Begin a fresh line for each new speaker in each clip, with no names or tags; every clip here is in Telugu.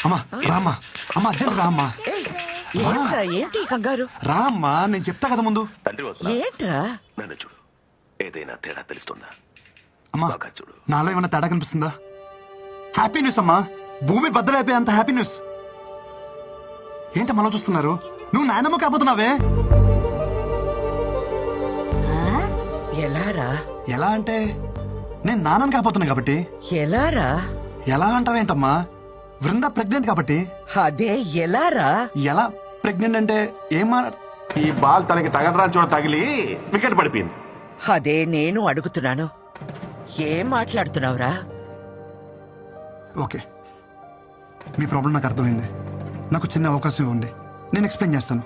అమ్మా రామ్మా, అమ్మా అర్జెంట్ రామ్మా.
ఏంట్రా ఏంటి కంగారు?
రామ్మా, నేను చెప్తా కదా ముందు.
తండ్రి వస్తున్నా.
ఏంట్రా?
నన్ను చూడు, ఏదైనా తేడా తెలుస్తుందా?
అమ్మా
బాగా చూడు.
నాలో ఏమైనా తేడా కనిపిస్తుందా? హ్యాపీ న్యూస్ అమ్మా, భూమి బద్దలైపోయే అంత హ్యాపీ న్యూస్. ఏంటి మనం చూస్తున్నారు? నువ్వు నాయనమ్మ కాబోతున్నావే.
ఎలారా?
ఎలా అంటే నేను నాన్నని కాబోతున్నా కాబట్టి.
ఎలారా?
ఎలా అంటావేంటమ్మా? వృంద ప్రెగ్నెంట్ కాబట్టి.
అదే ఎలారా?
ఎలా ప్రెగ్నెంట్ అంటే ఏం
ఈ బాల్ తనకి తగలరా చూడ తగిలి వికెట్ పడిపోయింది.
అదే నేను అడుగుతున్నాను. ఏం మాట్లాడుతున్నావురా?
ఓకే, మీ ప్రాబ్లం నాకు అర్థమైంది. నాకు చిన్న అవకాశం ఇవ్వండి, నేను ఎక్స్ప్లెయిన్ చేస్తాను.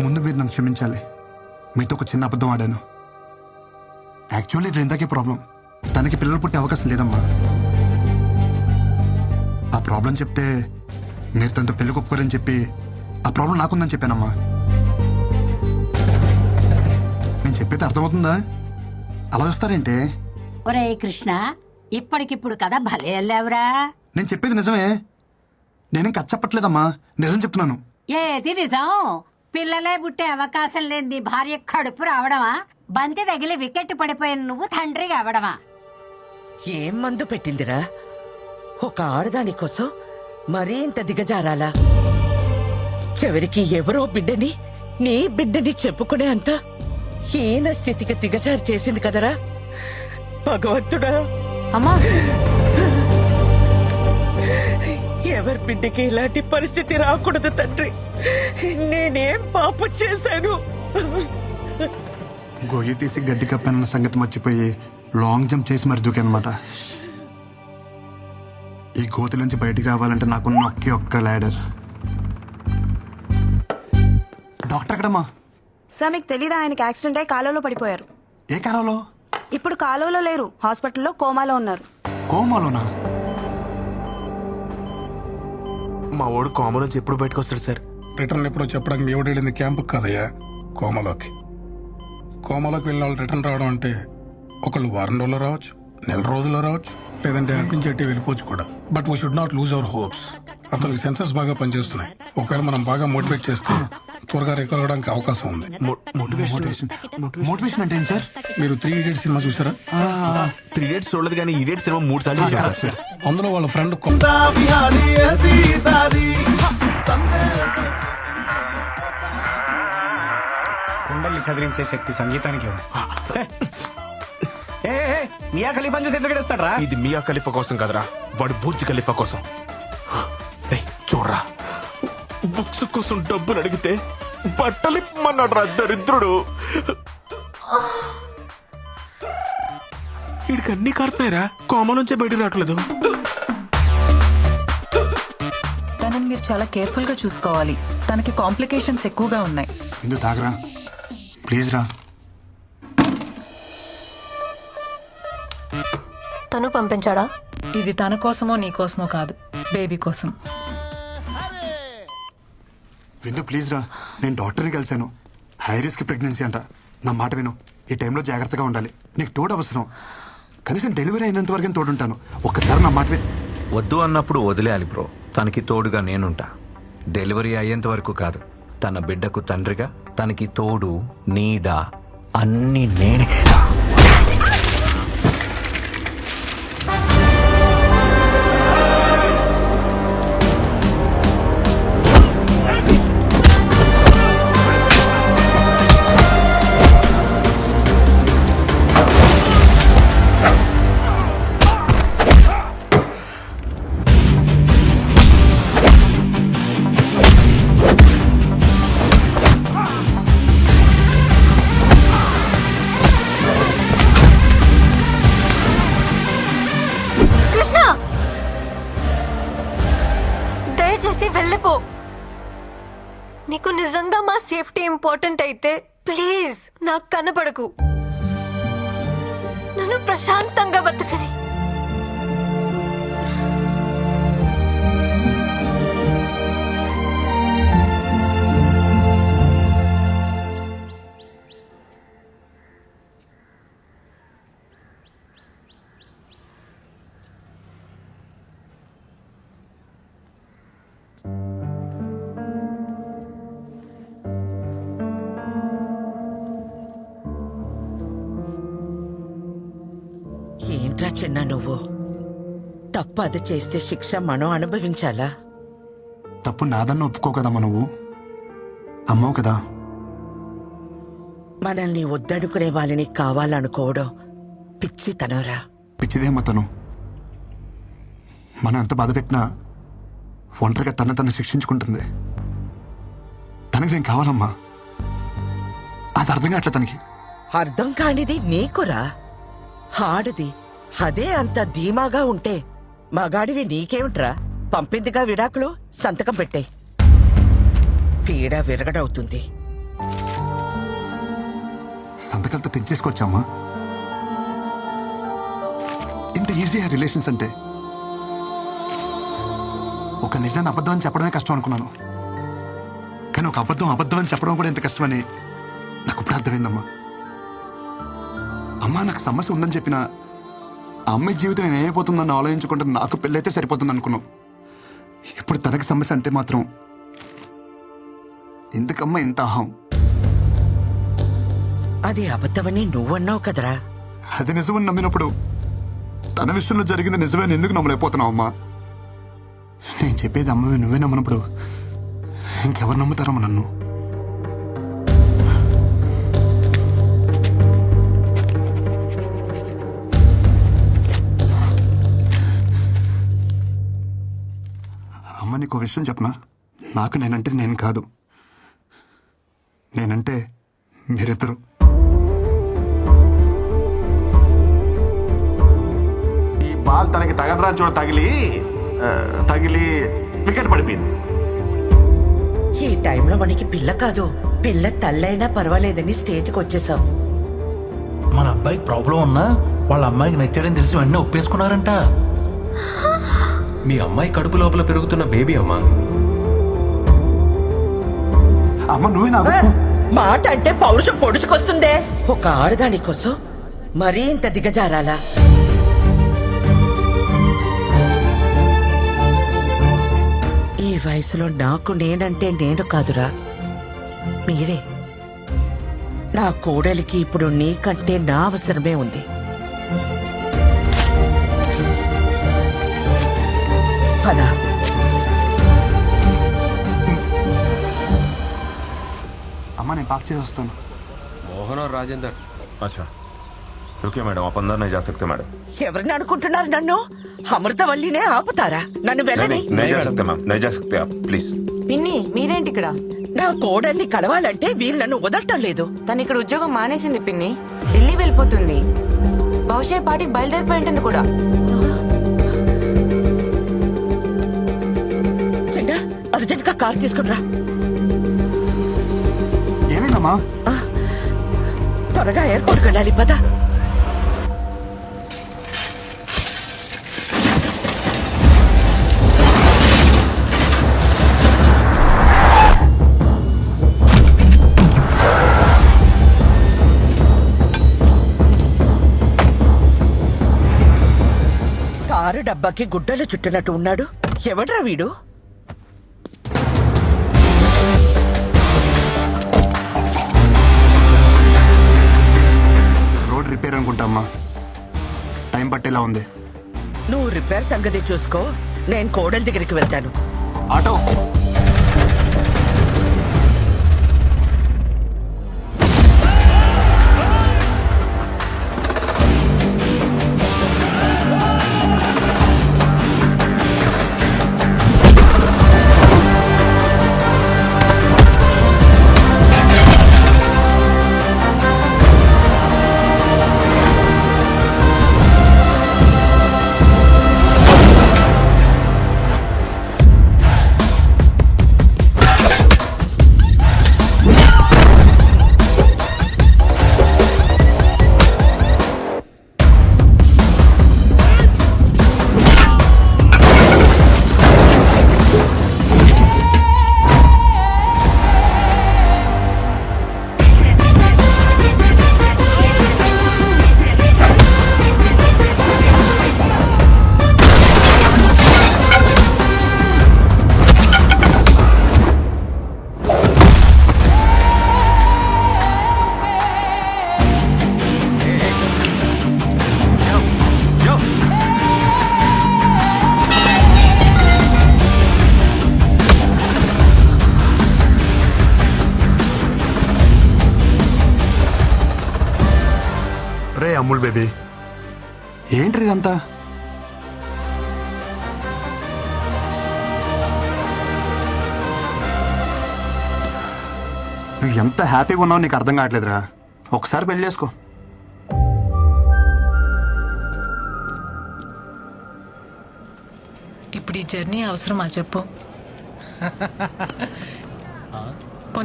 ముందు మీరు నన్ను క్షమించాలి. మీతో ఒక చిన్న అబద్ధం ఆడాను. యాక్చువల్లీ వృందాకే ప్రాబ్లం. తనకి పిల్లలు పుట్టే అవకాశం లేదమ్మా. ఆ ప్రాబ్లం చెప్తే మీరు తనతో పెళ్లి ఒప్పుకోరని చెప్పి ఆ ప్రాబ్లం నాకుందని చెప్పానమ్మా. నేను చెప్పేది అర్థమవుతుందా? అలా చూస్తారేంటే?
ఒరే కృష్ణ, ఇప్పటికిప్పుడు కదా భలే వెళ్ళావురా.
నేను చెప్పేది నిజమే. నేనేం కథ చెప్పట్లేదమ్మా, నిజం చెప్తున్నాను.
ఏది నిజం? పిల్లలే పుట్టే అవకాశం లేని నీ భార్య కడుపు రావడమా? బంతి తగిలి వికెట్ పడిపోయిన నువ్వు తండ్రి కావడమా?
ఏం మందు పెట్టిందిరా? ఒక ఆడదాని కోసం మరీ ఇంత దిగజారాలా? చివరికి ఎవరో బిడ్డని నీ బిడ్డని చెప్పుకునే అంత హీన స్థితికి దిగజారి చేసింది కదరా భగవంతుడా.
అమ్మా,
ఎవరి బిడ్డకి ఇలాంటి పరిస్థితి రాకూడదు తండ్రి. నేనేం పాపం చేశాను?
గొయ్యి తీసి గడ్డి కప్పానన్న సంగతి మర్చిపోయి లాంగ్ జంప్ చేసి మరి దూకానమాట. ఈ గోతి నుంచి బయటికి రావాలంటే నాకున్న ఒక్క ల్యాడర్. డాక్టర్ ఎక్కడమ్మా?
సార్ మీకు తెలీదా, ఆయనకి యాక్సిడెంట్ అయి కాలువలో పడిపోయారు.
ఏ కాలంలో?
ఇప్పుడు కాలువలో లేరు, హాస్పిటల్లో కోమాలో ఉన్నారు.
కోమాలోనా?
మా వాడు కామన్ నుంచి ఎప్పుడు బయటకు వస్తాడు సార్?
రిటర్న్ ఎప్పుడో చెప్పడానికి మీ ఎవడు వెళ్ళింది క్యాంపుకి కదయ్యా, కోమలోకి. కోమలోకి వెళ్ళిన వాళ్ళు రిటర్న్ రావడం అంటే ఒకళ్ళు వారం రోజుల్లో రావచ్చు, నెల రోజుల్లో రావచ్చు, లేదంటే అనిపించేట్టే వెళ్ళిపోవచ్చు కూడా. But we should not lose our hopes. అతనికి సెన్సెస్ బాగా పనిచేస్తున్నాయి. ఒకవేళ మనం బాగా మోటివేట్ చేస్తే త్వరగా రికవర్ అవడానికి అవకాశం ఉంది.
మోటివేషన్ అంటే ఏంటి సార్?
మీరు 3 Idiots సినిమా చూసారా?
3 Idiots చూడలేదు కానీ ఈడియట్ సినిమా 3 సార్లు చూసాను సార్.
అందులో వాళ్ళ ఫ్రెండ్
కుండల్ని కదిలించే శక్తి సంగీతానికి ఉంది. మియా ఖలీఫాని చూసి ఎందుకు ఏడుస్తాడు రా?
ఇది మియా ఖలీఫా కోసం కదరా, వాడు బుర్జ్ ఖలీఫా కోసం. చూడరా, బుక్స్ కోసం డబ్బులు అడిగితే బట్టలు ఇమ్మన్నాడు రా దరిద్రుడు. వీడికి అన్ని కారుతున్నాయిరా, కోమ నుంచే బయటికి రావట్లేదు.
తనని మీరు చాలా కేర్ఫుల్ గా చూసుకోవాలి. తనకి కాంప్లికేషన్స్ ఎక్కువగా ఉన్నాయి.
ఎందుకు తాగరా ప్లీజ్ రా.
తను పంపించాడా?
ఇది తన కోసమో నీ కోసమో కాదు, బేబీ కోసం.
విందు ప్లీజ్ రా, నేను డాక్టర్ని కలిశాను. హై రిస్క్ ప్రెగ్నెన్సీ అంట. నా మాట విను, ఈ టైంలో జాగ్రత్తగా ఉండాలి. నీకు తోడు అవసరం. కనీసం డెలివరీ అయినంత వరకు తోడుంటాను. ఒక్కసారి నా మాట విను.
వద్దు అన్నప్పుడు వదిలేయాలి బ్రో. తనకి తోడుగా నేనుంటా. డెలివరీ అయ్యేంత వరకు కాదు. తన బిడ్డకు తండ్రిగా, తనకి తోడు, నీడ అన్ని నేనే.
దయచేసి వెళ్ళిపో. నీకు నిజంగా మా సేఫ్టీ ఇంపార్టెంట్ అయితే ప్లీజ్ నాకు కనపడకు. నన్ను ప్రశాంతంగా బతకని.
ఏంట్రా చిన్న నువ్వు తప్పు అది చేస్తే శిక్ష మనం అనుభవించాలా?
తప్పు నాదన్న ఒప్పుకో కదమ్మా నువ్వు. అమ్మవు కదా.
మనల్ని వద్దనుకునే వాళ్ళని కావాలనుకోవడం పిచ్చితనరా.
పిచ్చిదేమ్మా తను. మనం ఎంత బాధ పెట్టినా ఒంటరిగా తను శిక్షించుకుంటుంది. తనకి నేను కావాలమ్మా. అది అర్థం కావట్లే తనకి.
అర్థం కానిది నీకురా. ఆడది అదే అంత ధీమాగా ఉంటే మగాడివి నీకేమిట్రా? పంపిందిగా విడాకులు, సంతకం పెట్టే. పీడ విరగడవుతుంది.
సంతకాలతో తెచ్చేసుకోవచ్చమ్మా. ఇంత ఈజీ ఆ రిలేషన్స్ అంటే. ఒక నిజాన్ని అబద్ధం అని చెప్పడమే కష్టం అనుకున్నాను, కానీ ఒక అబద్ధం అని చెప్పడం కూడా ఎంత కష్టమని నాకు ఇప్పుడు అర్థమైందమ్మా. అమ్మా నాకు సమస్య ఉందని చెప్పినా ఆ అమ్మాయి జీవితం ఏమైపోతుందని ఆలోచించుకుంటే నాకు పెళ్ళైతే సరిపోతుంది అనుకున్నాం. ఇప్పుడు తనకి సమస్య అంటే మాత్రం ఎందుకమ్మా ఇంత అహం?
అది అబద్ధమని నువ్వన్నావు కదరా.
అది నిజమని నమ్మినప్పుడు తన విషయంలో జరిగింది నిజమని ఎందుకు నమ్మలేకపోతున్నావు అమ్మా? నేను చెప్పేది అమ్మవి నువ్వే నమ్మనప్పుడు ఇంకెవరు నమ్ముతారమ్మా నన్ను? అమ్మ నీకు విషయం చెప్పనా? నాకు నేనంటే నేను కాదు, నేనంటే మీరిద్దరు.
ఈ బాల్ తనకి తగలరా చూడ తగిలి వికెట్ పడిపోయింది.
ఈ టైంలో మనకి పిల్ల కాదు, పిల్ల తల్లైనా పర్వాలేదని స్టేజ్కి వచ్చేసావు.
మన అబ్బాయికి ప్రాబ్లం ఉన్నా వాళ్ళ అమ్మాయికి నచ్చాడని తెలిసి వెంటనే ఒప్పేసుకున్నారంట.
మీ అమ్మాయి కడుపు లోపల పెరుగుతున్న బేబీ అమ్మా.
అమ్మ నువ్వే నా
మాట అంటే పౌరుషం పొడుచుకొస్తుందే. ఒక ఆడదాని కోసం మరీ ఇంత దిగజారాలా? ఈ వయసులో నాకు నేనంటే నేను కాదురా, మీరే. నా కోడలికి ఇప్పుడు నీకంటే నా అవసరమే ఉంది. పద.
అమ్మ నేను పాక్ చేసి వస్తాను.
మోహన్ और राजेंद्र.
अच्छा रुकिए मैडम, आप अंदर नहीं जा सकते मैडम.
ఎవరిని అనుకుంటున్నారు నన్ను? అమృతవల్లినే ఆపుతారా? నన్ను వెళ్ళని.
नहीं जा सकते मैम, नहीं जा सकते आप प्लीज.
పిన్ని మీరేంటి ఇక్కడ?
నా కోడల్ని కలవాలంటే వీళ్ళు నన్ను వదలటం లేదు.
తను ఇక్కడ ఉద్యోగం మానేసింది పిన్ని, ఢిల్లీ వెళ్ళిపోతుంది. బహుశా ఈ పాటికి బయలుదేరిపోయి ఉంటుంది కూడా.
చిన్న అర్జెంట్ గా కార్ తీసుకుని రా.
ఏమైందమ్మా?
త్వరగా ఎయిర్పోర్ట్కి వెళ్ళాలి, పద. కారు డబ్బాకి గుడ్డలు చుట్టినట్టు ఉన్నాడు. ఎవడ్రా వీడు?
రోడ్ రిపేర్ అనుకుంటా అమ్మా, టైం పట్టేలా ఉంది.
నువ్వు రిపేర్ సంగతి చూసుకో, నేను కోడలి దగ్గరికి వెళ్తాను.
ఆటో. ఏంటి ఇదంతా? నువ్వు ఎంత హ్యాపీగా ఉన్నావు నీకు అర్థం కావట్లేదురా. ఒకసారి పెళ్లి చేసుకో.
ఇప్పుడు ఈ జర్నీ అవసరమా చెప్పు?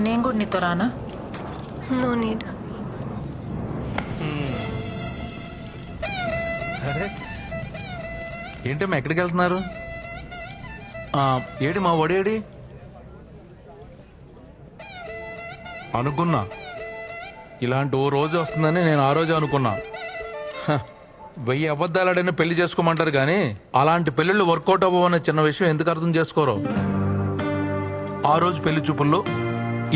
నేను కూడా నీతో రానా?
No need.
ఏంటమ్మా ఎక్కడికి వెళ్తున్నారు? ఏడి మా ఒడేడి అనుకున్నా. ఇలాంటి ఓ రోజు వస్తుందని నేను ఆ రోజు అనుకున్నా. 1000 అబద్ధాలాడైనా పెళ్లి చేసుకోమంటారు కానీ అలాంటి పెళ్ళిళ్ళు వర్కౌట్ అవ్వవనే చిన్న విషయం ఎందుకు అర్థం చేసుకోరు? ఆ రోజు పెళ్లి చూపుల్లో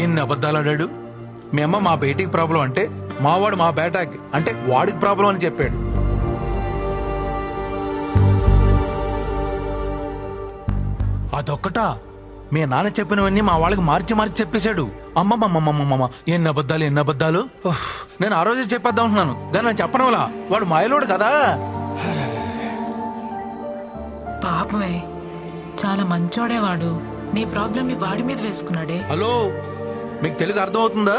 ఎన్ని అబద్ధాలాడాడు. మీ అమ్మ మా బేటీకి ప్రాబ్లం అంటే మావాడు మా బేటాకి అంటే వాడికి ప్రాబ్లం అని చెప్పాడు. అదొక్కటా? మీ నాన్న చెప్పినవన్నీ మా వాళ్ళకి మార్చి మార్చి చెప్పేశాడు. అమ్మమ్మమ్మమ్మమ్మ ఎన్ని అబద్ధాలు. నేను ఆ రోజే చెప్పేద్దాం అంటున్నాను కానీ నేను చెప్పడం వల్ల వాడు మాయలోడు కదా.
పాపమే, చాలా మంచోడేవాడు. నీ ప్రాబ్లం ని వాడి మీద వేసుకున్నాడే.
హలో, మీకు తెలుగు అర్థం అవుతుందా?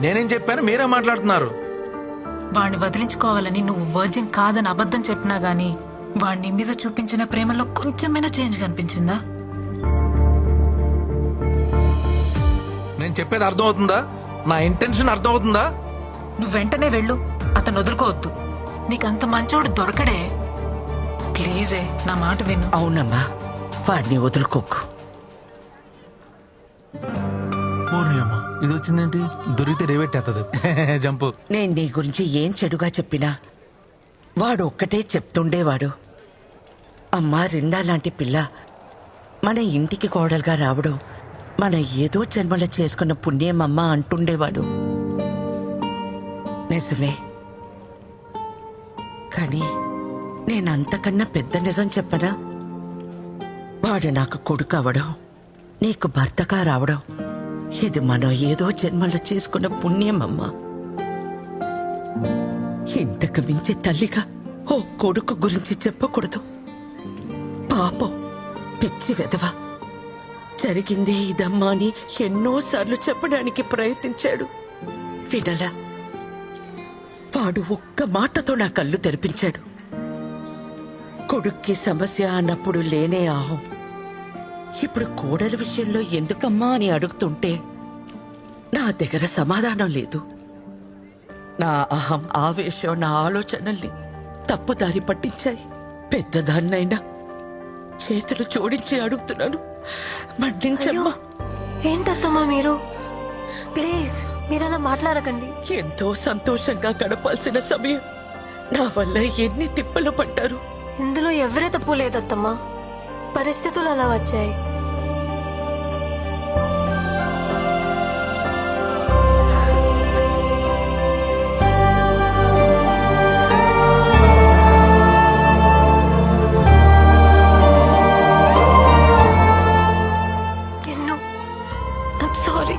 నేనేం చెప్పాను మీరే మాట్లాడుతున్నారు.
వాడిని వదిలించుకోవాలని నువ్వు వర్జిన్ కాదని అబద్ధం చెప్పినా గానీ వాడిని మీద చూపించిన ప్రేమలో కొంచెమైనా చేంజ్ కనిపించిందా?
నేను చెప్పేది అర్థం అవుతుందా? నా ఇంటెన్షన్ అర్థం అవుతుందా?
నువ్వు వెంటనే వెళ్ళు, అతను వదులుకోవద్దు. నీకంత మంచోడు దొరకడే. ప్లీజే నా మాట విను.
అవునమ్మా, వాడిని వదులుకోకు.
అమ్మా ఇది వచ్చిందేంటి? దొరికితే రేవెట్టేస్తుంది. జంపు.
నేను నీ గురించి ఏం చెడుగా చెప్పినా వాడు ఒక్కటే చెప్తుండేవాడు. అమ్మా రిందా లాంటి పిల్ల మన ఇంటికి కోడలుగా రావడం మన ఏదో జన్మలో చేసుకున్న పుణ్యమమ్మ అంటుండేవాడు. నిజమే, కానీ నేనంతకన్నా పెద్ద నిజం చెప్పనా? వాడు నాకు కొడుకు అవడం, నీకు భర్తగా రావడం ఇది మనం ఏదో జన్మలో చేసుకున్న పుణ్యమమ్మ. ఇంతకు మించి తల్లిగా ఓ కొడుకు గురించి చెప్పకూడదు. పాపం, పిచ్చి వెధవ. జరిగింది ఇదమ్మా అని ఎన్నోసార్లు చెప్పడానికి ప్రయత్నించాడు, వినలా. వాడు ఒక్క మాటతో నా కళ్ళు తెరిపించాడు. కొడుక్కి సమస్య అన్నప్పుడు లేనే ఆహం. ఇప్పుడు కోడలి విషయంలో ఎందుకమ్మా అని అడుగుతుంటే నా దగ్గర సమాధానం లేదు. నా అహం, ఆవేశం, నా ఆలోచనల్ని తప్పుదారి పట్టించాయి. పెద్దదాన్నైనా చేతులు జోడించి అడుగుతున్నాను, మన్నించమ్మా.
ఏంటత్తమ్మా మీరు? ప్లీజ్ మీరు అలా మాట్లాడకండి.
ఎంతో సంతోషంగా గడపాల్సిన సమయం నా వల్ల ఎన్ని తిప్పలు పడ్డారు.
ఇందులో ఎవరే తప్పు లేదత్తమ్మా, పరిస్థితులు అలా వచ్చాయి. సారీ.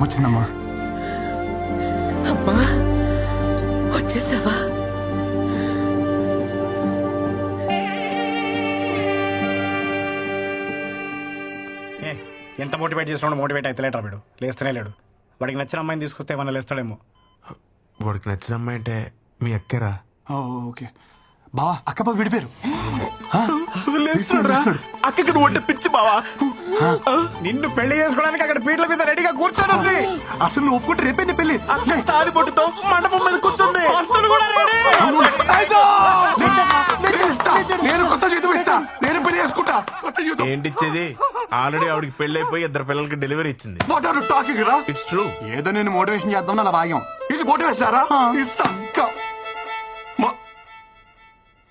వచ్చిందమ్మా.
అమ్మా వచ్చేసావా?
ఎంత మోటివేట్ చేసినా మోటివేట్ అవుతలేట్రా వీడు, లేస్తనే లేడు. వాడికి నచ్చిన అమ్మాయిని తీసుకొస్తే ఏమన్నా లేస్తాడేమో.
వాడికి నచ్చిన అమ్మాయి అంటే మీ అక్కేరా?
ఓకే బావా, అక్క బావ విడిపోయారు.
అక్కకి నువ్వు అంటే పిచ్చి బావా.
నిన్ను పెళ్లి చేసుకోవడానికి అక్కడ పీటల మీద రెడీగా కూర్చొని ఉంది.
అసలు నువ్వు ఒప్పుకుంటే రేపే నీ పెళ్లి.
తాలి పొట్టుతో మండపం మీద కూర్చుంది.
నేను కొత్త జీతం ఇస్తా, నేను పెళ్లి చేసుకుంటా.
ఏంటిచ్చేది? ఆల్రెడీ ఆవిడకి పెళ్లి అయిపోయి 2 పిల్లలకి డెలివరీ ఇచ్చింది.
వాట్ ఆర్ యు టాకింగ్ రా?
It's true.
ఏదో నేను మోటివేషన్ చేద్దాం అలా భాగ్యం. ఇది మోటివేషన్ రా?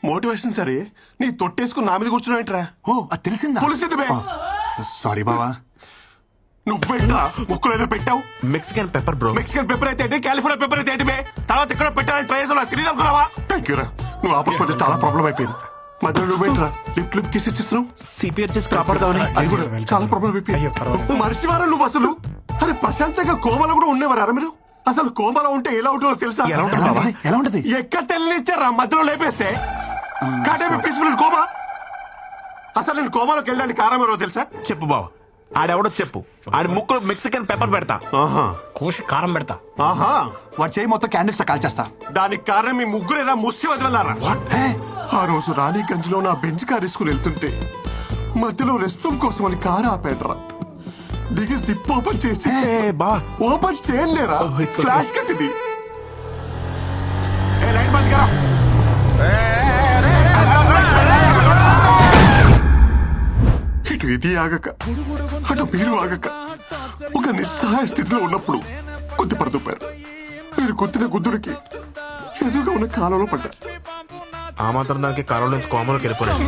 మోటివేషన్ సరే, నీ తొట్టేసుకుని నా మీద కూర్చున్నాయిట్రా.
ఓ అది తెలిసిందా?
పులిసింది బే.
సారీ బావా.
నువ్వెంట్రా ముక్కులు ఏదో పెట్టావు? Mexican pepper bro. Mexican pepper అయితే ఏంటి, కాలిఫోర్నియా పెప్పర్ అయితే ఏంటి బే? తర్వాత ఎక్కడ పెట్టాలని ట్రై చేసావు, నాకు తెలియదు అనుకున్నావా?
థ్యాంక్ యూ రా, నువ్వు ఆపకపోతే చాలా ప్రాబ్లం అయిపోయింది. మధ్యలో నువ్వేంట్రా లిప్ కిస్ ఇచ్చిస్తున్నావు?
సిపిఆర్ చేసి కాపాడదామని.
అది కూడా చాలా ప్రాబ్లం అయిపోయింది. మనిషివారా నువ్వు అసలు? అరే ప్రశాంతంగా కోమలో కూడా ఉండేవారా మీరు? అసలు కోమలో ఉంటే ఎలా ఉంటుందో తెలుసా? ఎలా ఉంటది? ఎక్కడ తెలియనిచ్చారా మధ్యలో లేపేస్తే? Peaceful coma. అసలు నేను కోమాలోకి వెళ్ళడానికి కారణం ఎవరో తెలుసా?
చెప్పు బావ, ఆడెవడో చెప్పు. ఆడి ముక్కులో మెక్సికన్ పెప్పర్ పెడతా.
కూసి కారం పెడతా.
ఆహా, వాడు చేయి మొత్తం క్యాండిల్స్ కాల్చేస్తా.
దానికి కారణం మీ ముగ్గురేరా ముష్టి వదలలారా.
ఆ రోజు రాణిగంజ్ లో నా బెంచ్ కార్ వేసుకుని వెళ్తుంటే మధ్యలో రెస్టూమ్ కోసం అని కారు ఆపేట్రా. దిగి జిప్ ఓపెన్ చేసి
బా
ఓపెన్ చేయలేరా?
Oh, it's okay.
ఫ్లాష్ కట్టింది.
లైట్ బంద్ కరా.
ఇటు ఇది ఆగక అటు మీరు ఆగక ఒక నిస్సహాయ స్థితిలో ఉన్నప్పుడు కొద్ది పడుతుపారు. మీరు కొద్దిన గుద్దుడికి ఎదురుగా ఉన్న కాలంలో పడ్డా.
ఆ మాత్రం దానికి కాలంలో నుంచి కోమలోకి వెళ్ళిపోలేదు.